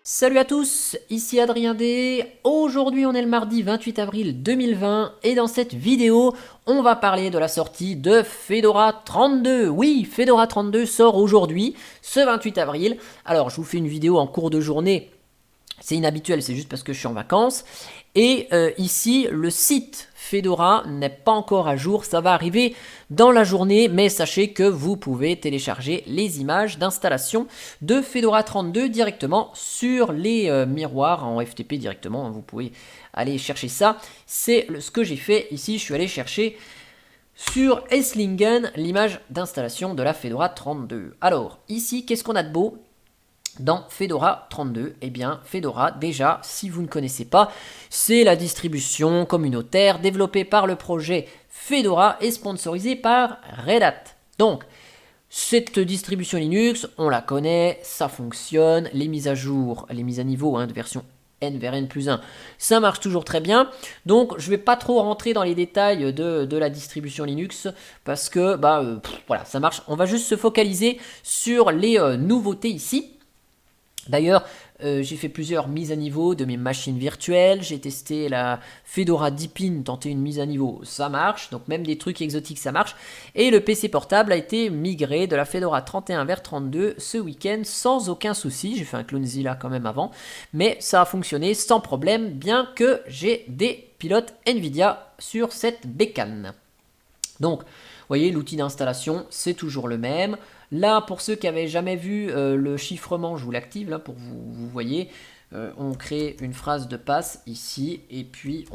Salut à tous, ici Adrien D. Aujourd'hui on est le mardi 28 avril 2020 et dans cette vidéo on va parler de la sortie de Fedora 32. Oui, Fedora 32 sort aujourd'hui, ce 28 avril. Alors je vous fais une vidéo en cours de journée. C'est inhabituel, c'est juste parce que je suis en vacances. Et ici, le site Fedora n'est pas encore à jour, ça va arriver dans la journée, mais sachez que vous pouvez télécharger les images d'installation de Fedora 32 directement sur les miroirs en FTP directement. Vous pouvez aller chercher ça. C'est ce que j'ai fait ici, je suis allé chercher sur Esslingen l'image d'installation de la Fedora 32. Alors, ici, qu'est-ce qu'on a de beau dans Fedora 32? Eh bien, Fedora, déjà, si vous ne connaissez pas, c'est la distribution communautaire développée par le projet Fedora et sponsorisée par Red Hat. Donc, cette distribution Linux, on la connaît, ça fonctionne, les mises à jour, les mises à niveau de version N vers N+1, ça marche toujours très bien. Donc, je ne vais pas trop rentrer dans les détails de la distribution Linux parce que, voilà, ça marche. On va juste se focaliser sur les nouveautés ici. D'ailleurs, j'ai fait plusieurs mises à niveau de mes machines virtuelles. J'ai testé la Fedora Deepin, tenté une mise à niveau, ça marche. Donc même des trucs exotiques, ça marche. Et le PC portable a été migré de la Fedora 31 vers 32 ce week-end sans aucun souci. J'ai fait un Clonezilla quand même avant. Mais ça a fonctionné sans problème, bien que j'ai des pilotes NVIDIA sur cette bécane. Donc, vous voyez, l'outil d'installation, c'est toujours le même. Là, pour ceux qui n'avaient jamais vu le chiffrement, je vous l'active là pour vous voyez. On crée une phrase de passe ici et puis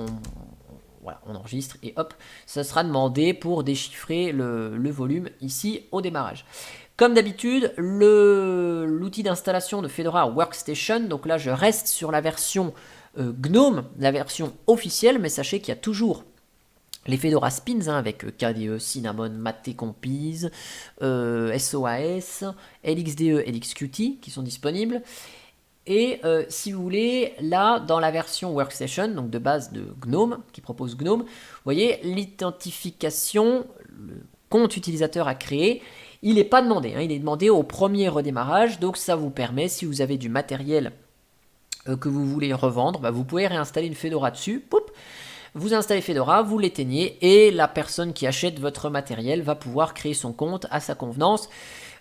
voilà, on enregistre et hop, ça sera demandé pour déchiffrer le volume ici au démarrage. Comme d'habitude, l'outil d'installation de Fedora Workstation, donc là je reste sur la version GNOME, la version officielle, mais sachez qu'il y a toujours les Fedora Spins avec KDE, Cinnamon, Mate Compiz, SOAS, LXDE, LXQT qui sont disponibles. Et si vous voulez, là, dans la version Workstation, donc de base de GNOME, qui propose GNOME, vous voyez, l'identification, le compte utilisateur à créer, il n'est pas demandé. Il est demandé au premier redémarrage. Donc ça vous permet, si vous avez du matériel que vous voulez revendre, vous pouvez réinstaller une Fedora dessus. Poup, vous installez Fedora, vous l'éteignez et la personne qui achète votre matériel va pouvoir créer son compte à sa convenance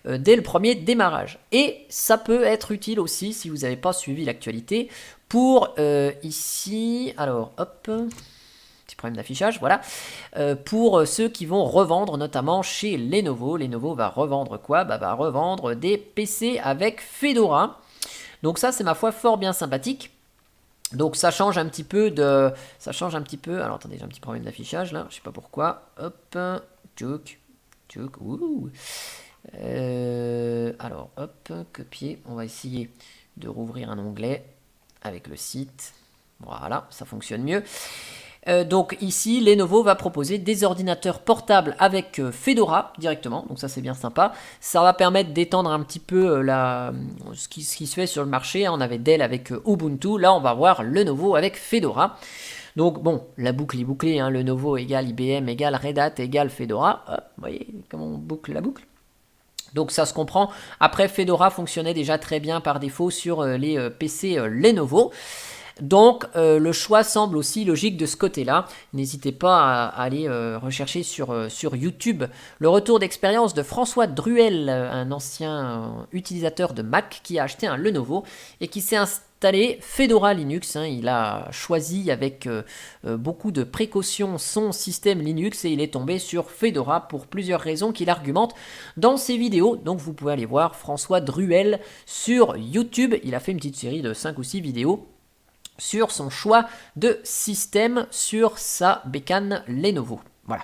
dès le premier démarrage. Et ça peut être utile aussi si vous n'avez pas suivi l'actualité pour ici, alors hop, petit problème d'affichage, voilà, pour ceux qui vont revendre notamment chez Lenovo. Lenovo va revendre quoi? Va revendre des PC avec Fedora. Donc ça c'est ma foi fort bien sympathique. Donc ça change un petit peu de... Ça change un petit peu... Alors attendez, j'ai un petit problème d'affichage là, je sais pas pourquoi. Hop, tchouk, tchouk, ouh. Alors hop, copier. On va essayer de rouvrir un onglet avec le site. Voilà, ça fonctionne mieux. Donc ici, Lenovo va proposer des ordinateurs portables avec Fedora directement, donc ça c'est bien sympa. Ça va permettre d'étendre un petit peu ce qui se fait sur le marché. On avait Dell avec Ubuntu, là on va voir Lenovo avec Fedora. Donc bon, la boucle est bouclée, Lenovo égale IBM égale Red Hat égale Fedora. Hop, vous voyez comment on boucle la boucle. Donc ça se comprend. Après, Fedora fonctionnait déjà très bien par défaut sur les PC Lenovo. Donc le choix semble aussi logique de ce côté-là. N'hésitez pas à aller rechercher sur YouTube le retour d'expérience de François Druel, un ancien utilisateur de Mac qui a acheté un Lenovo et qui s'est installé Fedora Linux. Il a choisi avec beaucoup de précautions son système Linux et il est tombé sur Fedora pour plusieurs raisons qu'il argumente dans ses vidéos. Donc vous pouvez aller voir François Druel sur YouTube. Il a fait une petite série de 5 ou 6 vidéos sur son choix de système sur sa bécane Lenovo. Voilà.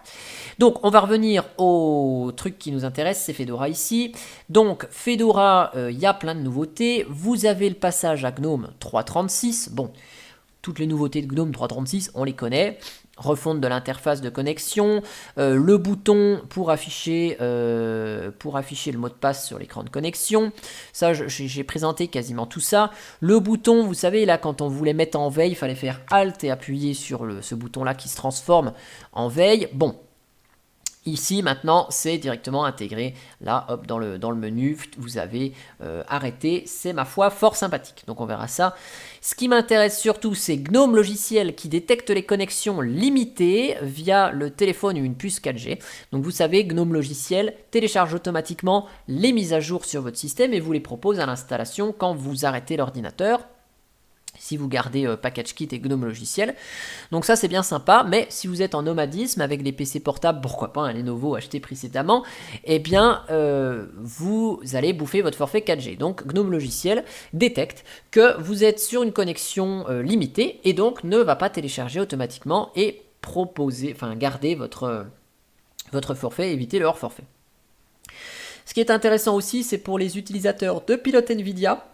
Donc on va revenir au truc qui nous intéresse, c'est Fedora ici. Donc Fedora, il y a plein de nouveautés. Vous avez le passage à GNOME 3.36. Bon, toutes les nouveautés de GNOME 3.36, on les connaît. Refonte de l'interface de connexion, le bouton pour afficher le mot de passe sur l'écran de connexion. Ça, j'ai présenté quasiment tout ça. Le bouton, vous savez, là, quand on voulait mettre en veille, il fallait faire Alt et appuyer sur ce bouton-là qui se transforme en veille. Bon, Ici, maintenant, c'est directement intégré. Là, hop, dans le menu, vous avez arrêté. C'est, ma foi, fort sympathique. Donc, on verra ça. Ce qui m'intéresse surtout, c'est Gnome Logiciel qui détecte les connexions limitées via le téléphone ou une puce 4G. Donc, vous savez, Gnome Logiciel télécharge automatiquement les mises à jour sur votre système et vous les propose à l'installation quand vous arrêtez l'ordinateur. Si vous gardez PackageKit et Gnome Logiciel. Donc ça c'est bien sympa, mais si vous êtes en nomadisme avec des PC portables, pourquoi pas un Lenovo acheté précédemment, eh bien vous allez bouffer votre forfait 4G. Donc Gnome Logiciel détecte que vous êtes sur une connexion limitée et donc ne va pas télécharger automatiquement et garder votre forfait et éviter le hors forfait. Ce qui est intéressant aussi, c'est pour les utilisateurs de pilote Nvidia.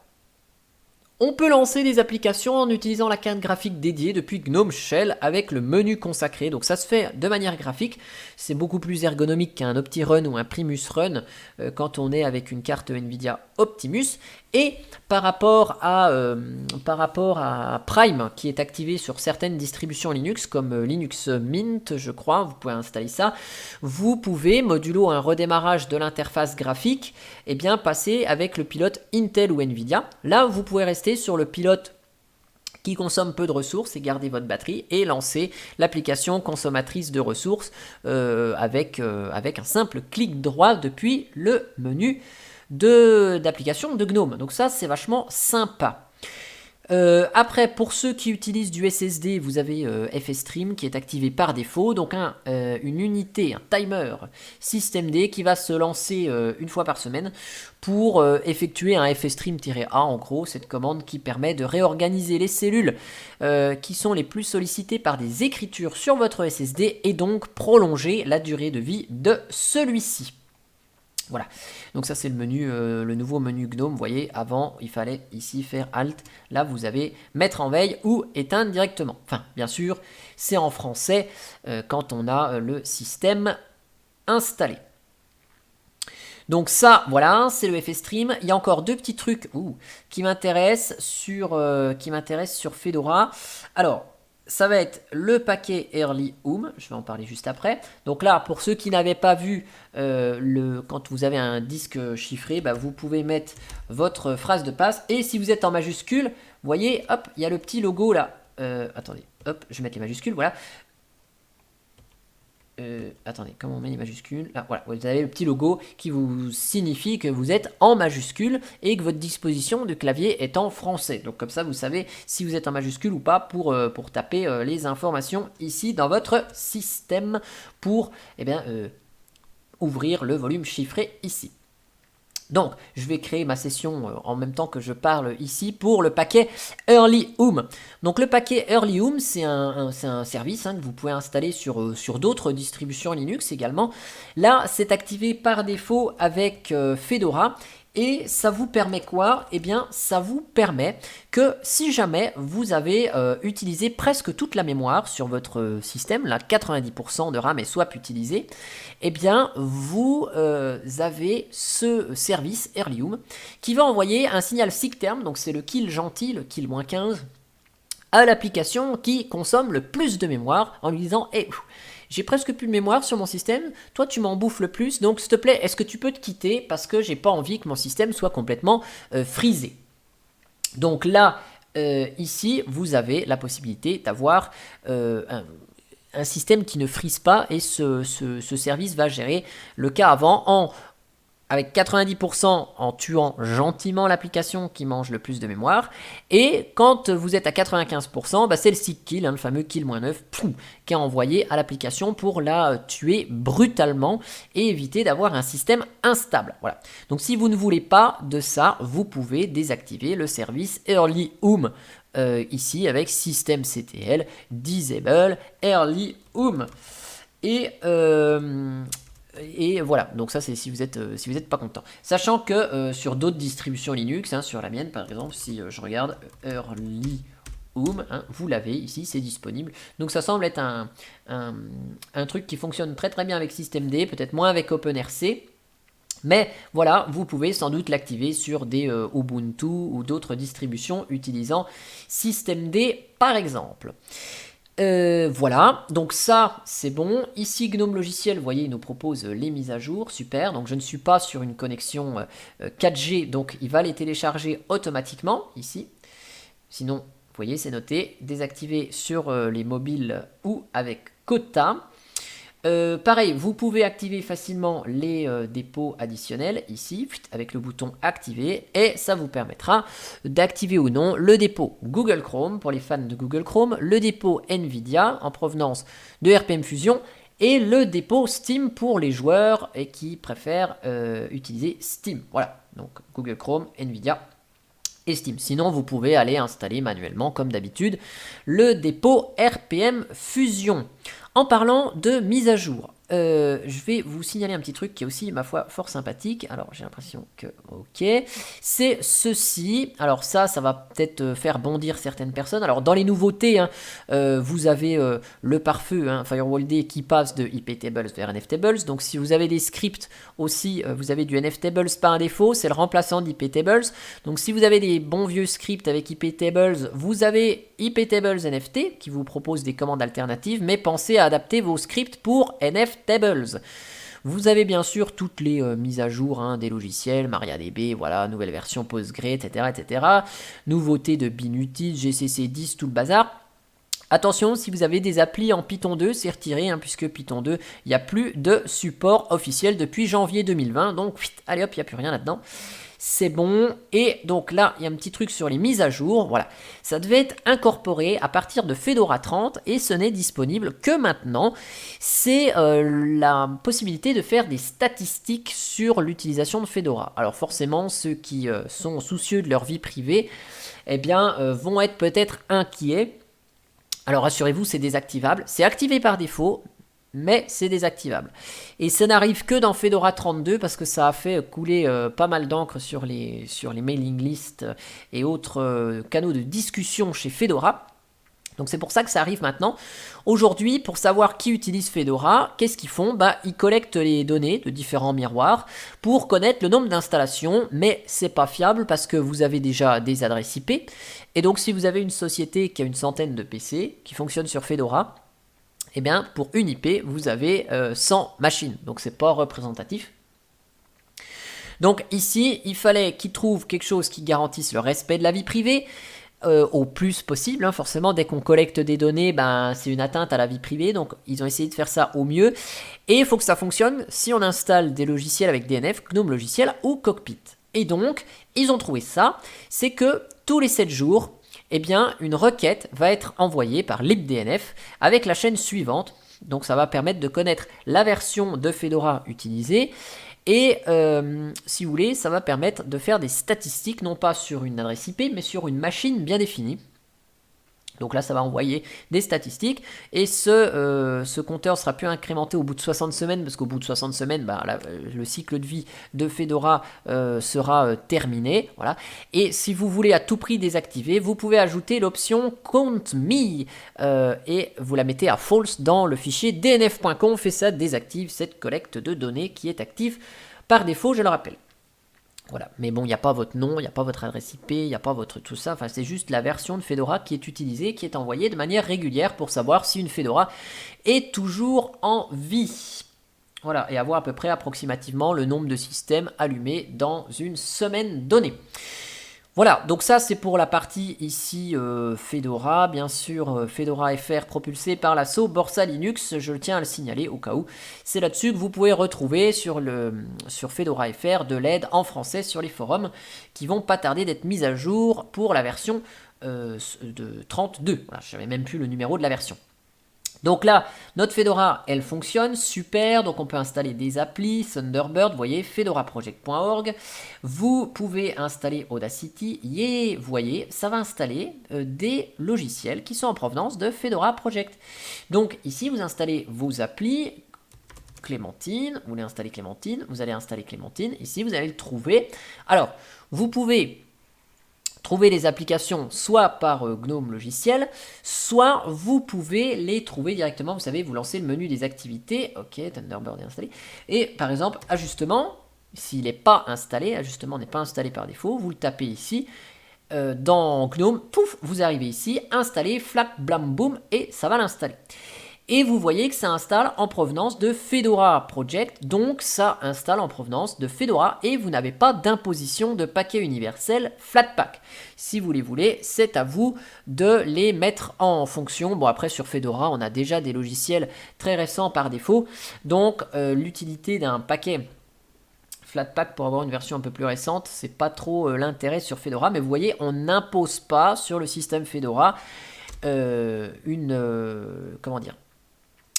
On peut lancer des applications en utilisant la carte graphique dédiée depuis GNOME Shell avec le menu consacré. Donc ça se fait de manière graphique. C'est beaucoup plus ergonomique qu'un OptiRun ou un Primus Run quand on est avec une carte Nvidia Optimus. Et par rapport à Prime qui est activé sur certaines distributions Linux comme Linux Mint, je crois, vous pouvez installer ça. Vous pouvez, modulo un redémarrage de l'interface graphique, eh bien passer avec le pilote Intel ou Nvidia. Là, vous pouvez rester sur le pilote qui consomme peu de ressources et garder votre batterie et lancer l'application consommatrice de ressources avec un simple clic droit depuis le menu d'application de GNOME. Donc ça, c'est vachement sympa. Après, pour ceux qui utilisent du SSD, vous avez FStream qui est activé par défaut, donc une unité, un timer systemd qui va se lancer une fois par semaine pour effectuer un FStream-A, en gros, cette commande qui permet de réorganiser les cellules qui sont les plus sollicitées par des écritures sur votre SSD et donc prolonger la durée de vie de celui-ci. Voilà, donc ça c'est le menu, le nouveau menu GNOME. Vous voyez, avant il fallait ici faire Alt, là vous avez mettre en veille ou éteindre directement. Enfin, bien sûr, c'est en français quand on a le système installé. Donc ça, voilà, c'est le FStream. Il y a encore deux petits trucs qui m'intéressent sur Fedora. Alors, ça va être le paquet Early Home, je vais en parler juste après. Donc là, pour ceux qui n'avaient pas vu, quand vous avez un disque chiffré, vous pouvez mettre votre phrase de passe. Et si vous êtes en majuscule, vous voyez, hop, il y a le petit logo là. Attendez, hop, je vais mettre les majuscules, voilà. Attendez, comment on met les majuscules? Là, voilà, vous avez le petit logo qui vous signifie que vous êtes en majuscule et que votre disposition de clavier est en français. Donc comme ça, vous savez si vous êtes en majuscule ou pas pour taper les informations ici dans votre système pour ouvrir le volume chiffré ici. Donc, je vais créer ma session en même temps que je parle ici pour le paquet Early Home. Donc, le paquet Early Home, c'est un service que vous pouvez installer sur d'autres distributions Linux également. Là, c'est activé par défaut avec Fedora. Et ça vous permet quoi? Eh bien, ça vous permet que si jamais vous avez utilisé presque toute la mémoire sur votre système, là 90% de RAM est swap utilisé, eh bien, vous avez ce service Early Home qui va envoyer un signal SIGTERM, donc c'est le kill gentil, le kill -15, à l'application qui consomme le plus de mémoire en lui disant hey, j'ai presque plus de mémoire sur mon système, toi tu m'en bouffes le plus, donc s'il te plaît, est-ce que tu peux te quitter parce que j'ai pas envie que mon système soit complètement frisé. Donc là, ici, vous avez la possibilité d'avoir un système qui ne frise pas et ce service va gérer le cas avant avec 90% en tuant gentiment l'application qui mange le plus de mémoire. Et quand vous êtes à 95%, c'est le SIG-kill, le fameux kill -9, qui est envoyé à l'application pour la tuer brutalement et éviter d'avoir un système instable. Voilà. Donc si vous ne voulez pas de ça, vous pouvez désactiver le service Early Home ici avec systemctl disable Early Home. Et voilà, donc ça c'est si vous êtes pas content. Sachant que sur d'autres distributions Linux, sur la mienne par exemple, si je regarde Early Home, vous l'avez ici, c'est disponible. Donc ça semble être un truc qui fonctionne très très bien avec systemd, peut-être moins avec OpenRC. Mais voilà, vous pouvez sans doute l'activer sur des Ubuntu ou d'autres distributions utilisant systemd par exemple. Voilà, donc ça c'est bon. Ici Gnome Logiciel, vous voyez, il nous propose les mises à jour, super. Donc je ne suis pas sur une connexion 4G, donc il va les télécharger automatiquement ici. Sinon, vous voyez, c'est noté, désactivé sur les mobiles ou avec quota. Pareil, vous pouvez activer facilement les dépôts additionnels ici avec le bouton activer et ça vous permettra d'activer ou non le dépôt Google Chrome pour les fans de Google Chrome, le dépôt Nvidia en provenance de RPM Fusion et le dépôt Steam pour les joueurs et qui préfèrent utiliser Steam. Voilà, donc Google Chrome, Nvidia et Steam. Sinon, vous pouvez aller installer manuellement, comme d'habitude, le dépôt RPM Fusion. En parlant de mise à jour, je vais vous signaler un petit truc qui est aussi, ma foi, fort sympathique. Alors, j'ai l'impression que, ok, c'est ceci. Alors ça va peut-être faire bondir certaines personnes. Alors, dans les nouveautés, hein, vous avez le pare-feu, hein, FirewallD, qui passe de iptables vers nftables. Donc, si vous avez des scripts aussi, vous avez du nftables par défaut. C'est le remplaçant d'iptables. Donc, si vous avez des bons vieux scripts avec iptables, vous avez iptables nft qui vous propose des commandes alternatives, mais pensez à adapter vos scripts pour nftables. Vous avez bien sûr toutes les mises à jour hein, des logiciels, MariaDB, voilà, nouvelle version Postgre, etc., etc. Nouveautés de Binutil, GCC 10, tout le bazar. Attention, si vous avez des applis en Python 2, c'est retiré, hein, puisque Python 2, il n'y a plus de support officiel depuis janvier 2020. Donc, allez hop, il n'y a plus rien là-dedans. C'est bon. Et donc là, il y a un petit truc sur les mises à jour. Voilà. Ça devait être incorporé à partir de Fedora 30 et ce n'est disponible que maintenant. C'est la possibilité de faire des statistiques sur l'utilisation de Fedora. Alors forcément, ceux qui sont soucieux de leur vie privée, eh bien, vont être peut-être inquiets. Alors rassurez-vous, c'est désactivable. C'est activé par défaut, mais c'est désactivable. Et ça n'arrive que dans Fedora 32 parce que ça a fait couler pas mal d'encre sur les mailing lists et autres canaux de discussion chez Fedora. Donc c'est pour ça que ça arrive maintenant. Aujourd'hui, pour savoir qui utilise Fedora, qu'est-ce qu'ils font ? Ils collectent les données de différents miroirs pour connaître le nombre d'installations, mais c'est pas fiable parce que vous avez déjà des adresses IP. Et donc si vous avez une société qui a une centaine de PC qui fonctionne sur Fedora, eh bien pour une IP, vous avez 100 machines. Donc c'est pas représentatif. Donc ici, il fallait qu'ils trouvent quelque chose qui garantisse le respect de la vie privée, au plus possible, hein. Forcément dès qu'on collecte des données, c'est une atteinte à la vie privée, donc ils ont essayé de faire ça au mieux, et il faut que ça fonctionne si on installe des logiciels avec DNF, Gnome Logiciel ou Cockpit. Et donc, ils ont trouvé ça, c'est que tous les 7 jours, eh bien, une requête va être envoyée par libdnf avec la chaîne suivante, donc ça va permettre de connaître la version de Fedora utilisée. Et si vous voulez, ça va permettre de faire des statistiques, non pas sur une adresse IP, mais sur une machine bien définie. Donc là, ça va envoyer des statistiques. Et ce compteur sera plus incrémenté au bout de 60 semaines, parce qu'au bout de 60 semaines, le cycle de vie de Fedora sera terminé. Voilà. Et si vous voulez à tout prix désactiver, vous pouvez ajouter l'option count.me et vous la mettez à false dans le fichier dnf.conf et ça désactive cette collecte de données qui est active par défaut, je le rappelle. Voilà. Mais bon, il n'y a pas votre nom, il n'y a pas votre adresse IP, il n'y a pas votre tout ça. Enfin, c'est juste la version de Fedora qui est utilisée, qui est envoyée de manière régulière pour savoir si une Fedora est toujours en vie. Voilà, et avoir à peu près approximativement le nombre de systèmes allumés dans une semaine donnée. Voilà, donc ça c'est pour la partie ici Fedora, bien sûr Fedora FR propulsé par l'assaut Borsa Linux, je tiens à le signaler au cas où. C'est là-dessus que vous pouvez retrouver sur Fedora FR de l'aide en français sur les forums qui vont pas tarder d'être mises à jour pour la version de 32. Voilà, je ne savais même plus le numéro de la version. Donc là, notre Fedora, elle fonctionne, super, donc on peut installer des applis, Thunderbird, vous voyez, fedoraproject.org. Vous pouvez installer Audacity, vous voyez, ça va installer des logiciels qui sont en provenance de Fedora Project. Donc ici, vous installez vos applis, Clémentine, vous voulez installer Clémentine, vous allez installer Clémentine, ici vous allez le trouver. Alors, vous pouvez trouver les applications soit par Gnome Logiciel, soit vous pouvez les trouver directement, vous savez, vous lancez le menu des activités, ok, Thunderbird est installé, et par exemple, ajustement, s'il n'est pas installé, ajustement n'est pas installé par défaut, vous le tapez ici, dans GNOME, pouf, vous arrivez ici, installer Flac Blam Boom et ça va l'installer. Et vous voyez que ça installe en provenance de Fedora Project, donc ça installe en provenance de Fedora et vous n'avez pas d'imposition de paquet universel Flatpak. Si vous les voulez, c'est à vous de les mettre en fonction. Bon, après sur Fedora, on a déjà des logiciels très récents par défaut, donc l'utilité d'un paquet Flatpak pour avoir une version un peu plus récente, c'est pas trop l'intérêt sur Fedora, mais vous voyez, on n'impose pas sur le système Fedora comment dire,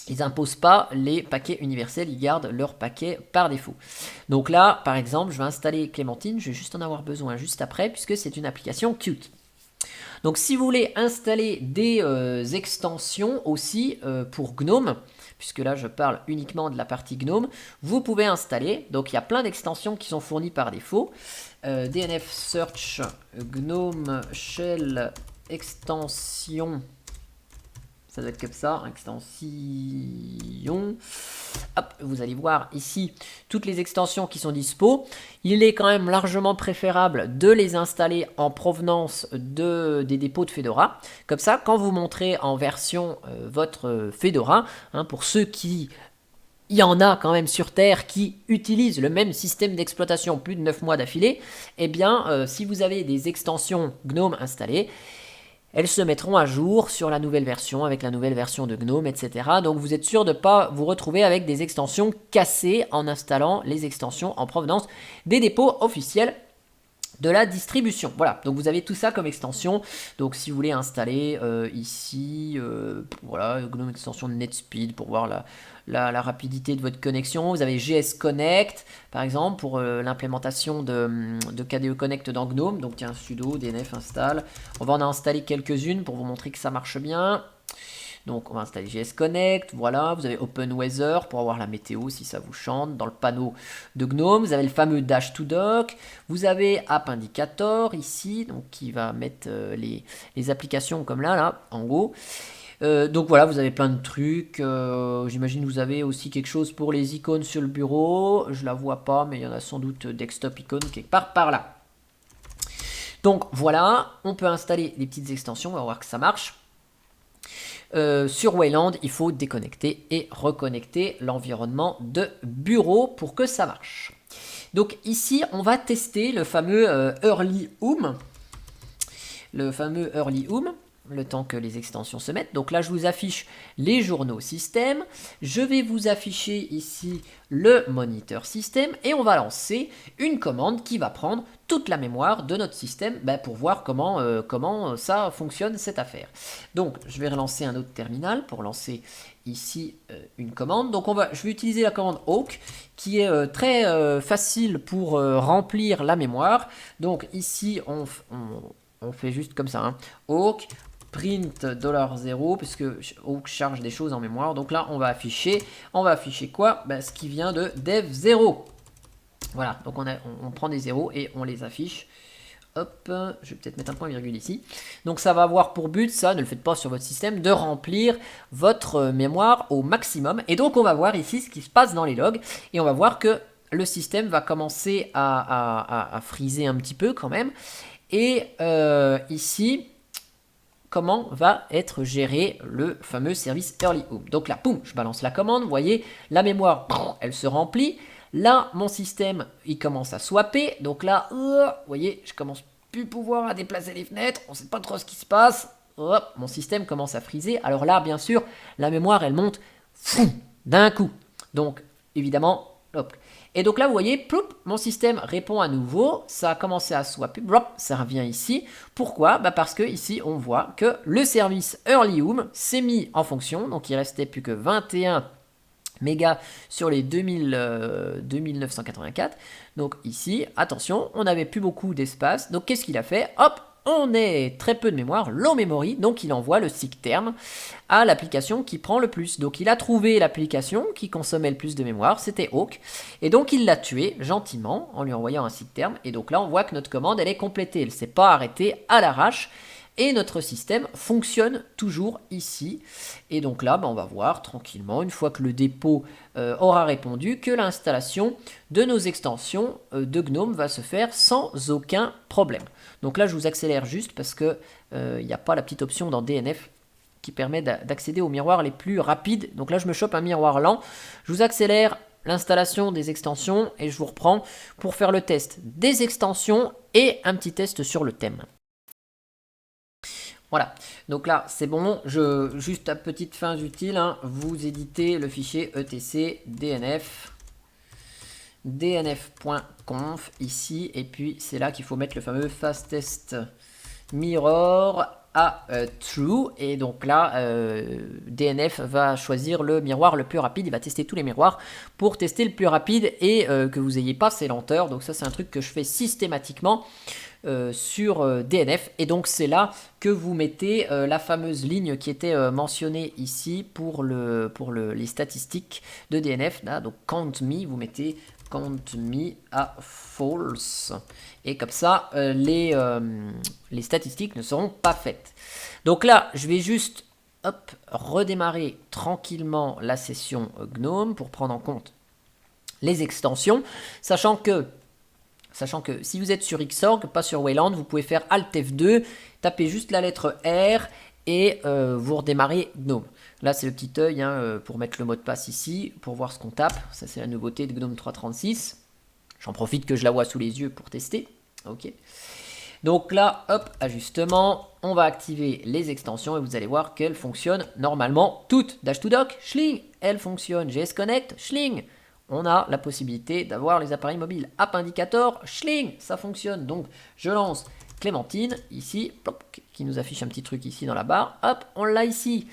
ils n'imposent pas les paquets universels, ils gardent leurs paquets par défaut. Donc là, par exemple, je vais installer Clémentine, je vais juste en avoir besoin juste après, puisque c'est une application Qt. Donc si vous voulez installer des extensions aussi pour GNOME, puisque là je parle uniquement de la partie GNOME, vous pouvez installer, donc il y a plein d'extensions qui sont fournies par défaut, DNF Search GNOME Shell Extension. Ça doit être comme ça, extension. Hop, vous allez voir ici toutes les extensions qui sont dispo. Il est quand même largement préférable de les installer en provenance des dépôts de Fedora. Comme ça, quand vous montrez en version votre Fedora, pour ceux qui... Il y en a quand même sur Terre qui utilisent le même système d'exploitation plus de 9 mois d'affilée. Eh bien, si vous avez des extensions GNOME installées, elles se mettront à jour sur la nouvelle version, avec la nouvelle version de GNOME, etc. Donc vous êtes sûr de ne pas vous retrouver avec des extensions cassées en installant les extensions en provenance des dépôts officiels de la distribution. Voilà, donc vous avez tout ça comme extension. Donc si vous voulez installer ici, voilà, GNOME extension de NetSpeed pour voir la rapidité de votre connexion. Vous avez GS Connect, par exemple, pour l'implémentation de KDE Connect dans GNOME. Donc tiens, sudo dnf install. On va en installer quelques-unes pour vous montrer que ça marche bien. Donc on va installer GS Connect, voilà, vous avez Open Weather pour avoir la météo si ça vous chante dans le panneau de GNOME, vous avez le fameux Dash to Dock, vous avez App Indicator ici, donc qui va mettre les applications comme là, en haut. Donc voilà, vous avez plein de trucs, j'imagine vous avez aussi quelque chose pour les icônes sur le bureau, je la vois pas mais il y en a sans doute desktop icône quelque part par là. Donc voilà, on peut installer les petites extensions, on va voir que ça marche. Sur Wayland, il faut déconnecter et reconnecter l'environnement de bureau pour que ça marche. Donc ici, on va tester le fameux Early Home. Le temps que les extensions se mettent. Donc là, je vous affiche les journaux système. Je vais vous afficher ici le moniteur système. Et on va lancer une commande qui va prendre toute la mémoire de notre système pour voir comment ça fonctionne cette affaire. Donc, je vais relancer un autre terminal pour lancer ici une commande. Donc, je vais utiliser la commande awk qui est très facile pour remplir la mémoire. Donc, ici, on fait juste comme ça. Awk print $0 puisque awk charge des choses en mémoire. Donc là, on va afficher quoi? Ce qui vient de dev0. Voilà, donc on prend des zéros et on les affiche. Hop, je vais peut-être mettre un point virgule ici. Donc ça va avoir pour but, ça, ne le faites pas sur votre système, de remplir votre mémoire au maximum. Et donc on va voir ici ce qui se passe dans les logs. Et on va voir que le système va commencer à freezer un petit peu quand même. Et ici, comment va être géré le fameux service Early Home. Donc là, boum, je balance la commande, vous voyez, la mémoire, elle se remplit. Là, mon système, il commence à swapper. Donc là, vous voyez, je commence plus pouvoir à déplacer les fenêtres. On ne sait pas trop ce qui se passe. Hop, mon système commence à freezer. Alors là, bien sûr, la mémoire, elle monte d'un coup. Donc, évidemment, hop. Et donc là, vous voyez, ploup, mon système répond à nouveau. Ça a commencé à swapper. Blop, ça revient ici. Pourquoi? Parce que ici, on voit que le service Early Home s'est mis en fonction. Donc, il restait plus que 21 mégas sur les 2984. Donc ici, attention, on n'avait plus beaucoup d'espace. Donc qu'est-ce qu'il a fait? Hop, on est très peu de mémoire, low memory, donc il envoie le seek term à l'application qui prend le plus. Donc il a trouvé l'application qui consommait le plus de mémoire, c'était awk, et donc il l'a tué gentiment en lui envoyant un seek term. Et donc là, on voit que notre commande, elle est complétée, elle ne s'est pas arrêtée à l'arrache. Et notre système fonctionne toujours ici. Et donc là, on va voir tranquillement, une fois que le dépôt aura répondu, que l'installation de nos extensions de GNOME va se faire sans aucun problème. Donc là, je vous accélère juste parce qu'il n'y a pas la petite option dans DNF qui permet d'accéder aux miroirs les plus rapides. Donc là, je me chope un miroir lent. Je vous accélère l'installation des extensions et je vous reprends pour faire le test des extensions et un petit test sur le thème. Voilà, donc là c'est bon, juste à petite fin utile, hein, vous éditez le fichier etc dnf.conf ici, et puis c'est là qu'il faut mettre le fameux fastest mirror à true, et donc là DNF va choisir le miroir le plus rapide, il va tester tous les miroirs pour tester le plus rapide et que vous n'ayez pas ces lenteurs. Donc ça c'est un truc que je fais systématiquement sur DNF, et donc c'est là que vous mettez la fameuse ligne qui était mentionnée ici pour les statistiques de DNF, là, donc count me, vous mettez count me à false, et comme ça les statistiques ne seront pas faites. Donc là je vais juste redémarrer tranquillement la session GNOME pour prendre en compte les extensions, sachant que si vous êtes sur Xorg, pas sur Wayland, vous pouvez faire Alt F2, tapez juste la lettre R et vous redémarrez GNOME. Là, c'est le petit œil pour mettre le mot de passe ici, pour voir ce qu'on tape. Ça, c'est la nouveauté de GNOME 3.36. J'en profite que je la vois sous les yeux pour tester. Ok. Donc là, hop, ajustement. On va activer les extensions et vous allez voir qu'elles fonctionnent normalement toutes. Dash2Dock, schling, elle fonctionne. GS Connect, schling. On a la possibilité d'avoir les appareils mobiles. App Indicator, schling, ça fonctionne. Donc, je lance Clémentine, ici, plop, qui nous affiche un petit truc ici dans la barre. Hop, on l'a ici.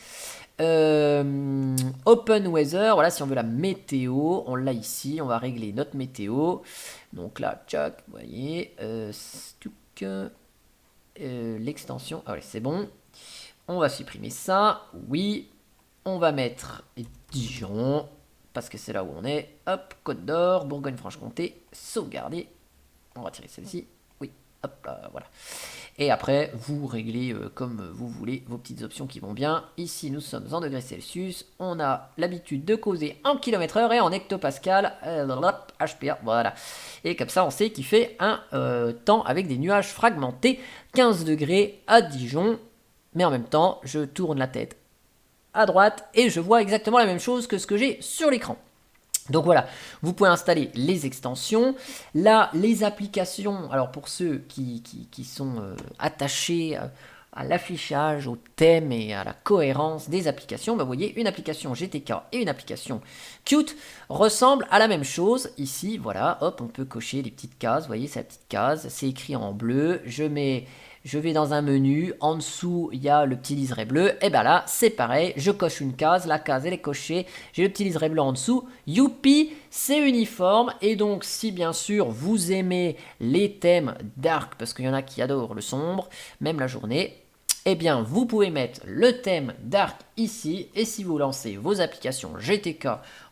Open Weather, voilà, si on veut la météo, on l'a ici. On va régler notre météo. Donc là, tchac, vous voyez, l'extension, ah ouais, c'est bon. On va supprimer ça, oui. On va mettre Dijon, parce que c'est là où on est. Hop, Côte d'Or, Bourgogne-Franche-Comté, sauvegarder. On va tirer celle-ci. Oui, hop là, voilà. Et après, vous réglez comme vous voulez vos petites options qui vont bien. Ici, nous sommes en degrés Celsius. On a l'habitude de causer en km/h et en hectopascal. HPA, voilà. Et comme ça, on sait qu'il fait un temps avec des nuages fragmentés. 15 degrés à Dijon. Mais en même temps, je tourne la tête à droite et je vois exactement la même chose que ce que j'ai sur l'écran. Donc voilà, vous pouvez installer les extensions. Là, les applications, alors pour ceux qui sont attachés à l'affichage, au thème et à la cohérence des applications, vous voyez, une application GTK et une application Qt ressemblent à la même chose. Ici, voilà, hop, on peut cocher les petites cases, vous voyez, c'est la petite case, c'est écrit en bleu, je vais dans un menu, en dessous il y a le petit liseré bleu, et bien là c'est pareil, je coche une case, la case elle est cochée, j'ai le petit liseré bleu en dessous, youpi, c'est uniforme. Et donc si bien sûr vous aimez les thèmes dark, parce qu'il y en a qui adorent le sombre, même la journée, eh bien vous pouvez mettre le thème dark ici, et si vous lancez vos applications GTK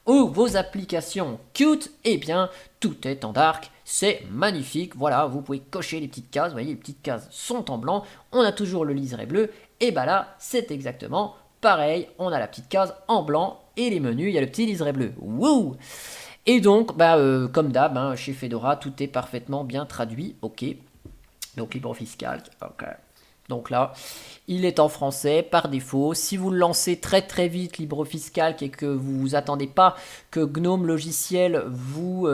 ou vos applications Qt, eh bien tout est en dark. C'est magnifique, voilà, vous pouvez cocher les petites cases, vous voyez, les petites cases sont en blanc, on a toujours le liseré bleu, et bah là, c'est exactement pareil, on a la petite case en blanc, et les menus, il y a le petit liseré bleu, wouh. Et donc, comme d'hab, chez Fedora, tout est parfaitement bien traduit, ok. Donc, LibreOffice Calc, ok. Donc là, il est en français par défaut. Si vous le lancez très très vite, LibreOffice Calc, et que vous vous attendez pas que GNOME logiciel vous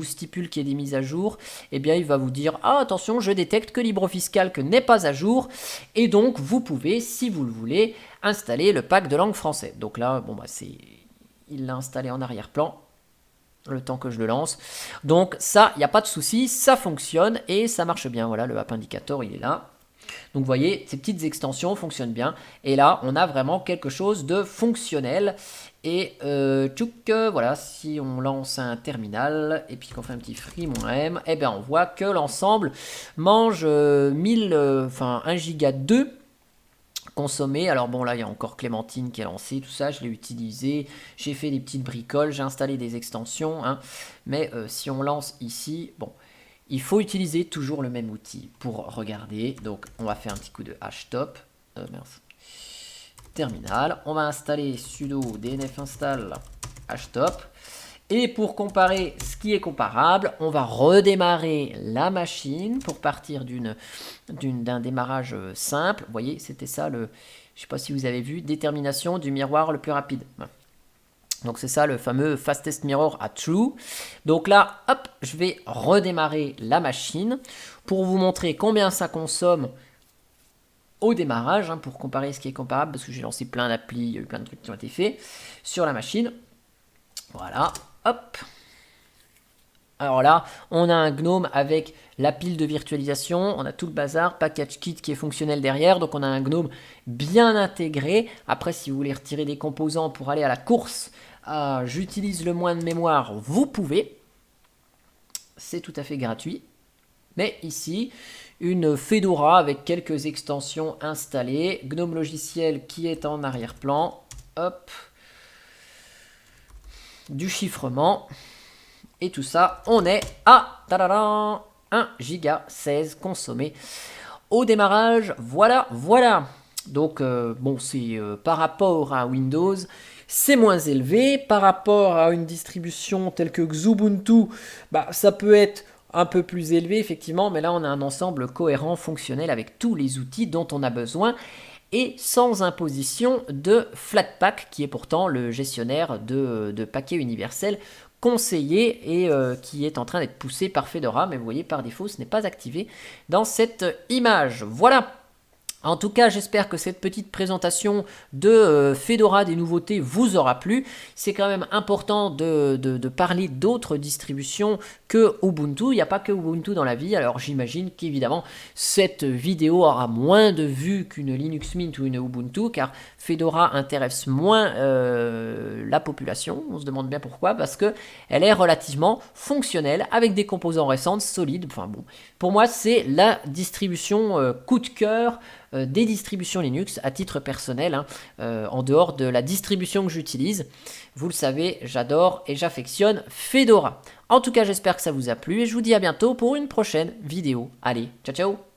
stipule qu'il y ait des mises à jour, eh bien il va vous dire « Ah, attention, je détecte que LibreOffice Calc n'est pas à jour ». Et donc, vous pouvez, si vous le voulez, installer le pack de langue français. Donc là, il l'a installé en arrière-plan le temps que je le lance. Donc ça, il n'y a pas de souci, ça fonctionne et ça marche bien. Voilà, le App Indicator, il est là. Donc vous voyez, ces petites extensions fonctionnent bien. Et là, on a vraiment quelque chose de fonctionnel. Et voilà, si on lance un terminal et puis qu'on fait un petit free-m, eh bien on voit que l'ensemble mange 1 giga 2 consommé. Alors bon, là il y a encore Clémentine qui est lancée, tout ça, je l'ai utilisé, j'ai fait des petites bricoles, j'ai installé des extensions, mais si on lance ici, bon, il faut utiliser toujours le même outil pour regarder. Donc on va faire un petit coup de htop, terminal, on va installer sudo dnf install htop. Et pour comparer ce qui est comparable, on va redémarrer la machine pour partir d'un démarrage simple. Vous voyez, c'était ça, je ne sais pas si vous avez vu, détermination du miroir le plus rapide. Donc c'est ça le fameux fastest mirror à true. Donc là, hop, je vais redémarrer la machine pour vous montrer combien ça consomme au démarrage, pour comparer ce qui est comparable, parce que j'ai lancé plein d'applis, il y a eu plein de trucs qui ont été faits sur la machine. Voilà, hop. Alors là, on a un GNOME avec la pile de virtualisation, on a tout le bazar, package kit qui est fonctionnel derrière, donc on a un GNOME bien intégré. Après, si vous voulez retirer des composants pour aller à la course, j'utilise le moins de mémoire, vous pouvez. C'est tout à fait gratuit. Mais ici, une Fedora avec quelques extensions installées, GNOME logiciel qui est en arrière-plan, hop, du chiffrement, et tout ça, on est à 1 giga 16 consommé au démarrage. Voilà. Donc bon, c'est par rapport à Windows, c'est moins élevé. Par rapport à une distribution telle que Xubuntu, ça peut être un peu plus élevé effectivement, mais là on a un ensemble cohérent, fonctionnel avec tous les outils dont on a besoin et sans imposition de Flatpak, qui est pourtant le gestionnaire de paquets universels conseillé et qui est en train d'être poussé par Fedora, mais vous voyez par défaut ce n'est pas activé dans cette image. Voilà. En tout cas, j'espère que cette petite présentation de Fedora des nouveautés vous aura plu. C'est quand même important de parler d'autres distributions que Ubuntu. Il n'y a pas que Ubuntu dans la vie, alors j'imagine qu'évidemment cette vidéo aura moins de vues qu'une Linux Mint ou une Ubuntu, car Fedora intéresse moins la population. On se demande bien pourquoi, parce qu'elle est relativement fonctionnelle, avec des composants récents, solides. Enfin bon, pour moi c'est la distribution coup de cœur des distributions Linux à titre personnel, en dehors de la distribution que j'utilise. Vous le savez, j'adore et j'affectionne Fedora. En tout cas, j'espère que ça vous a plu et je vous dis à bientôt pour une prochaine vidéo. Allez, ciao ciao!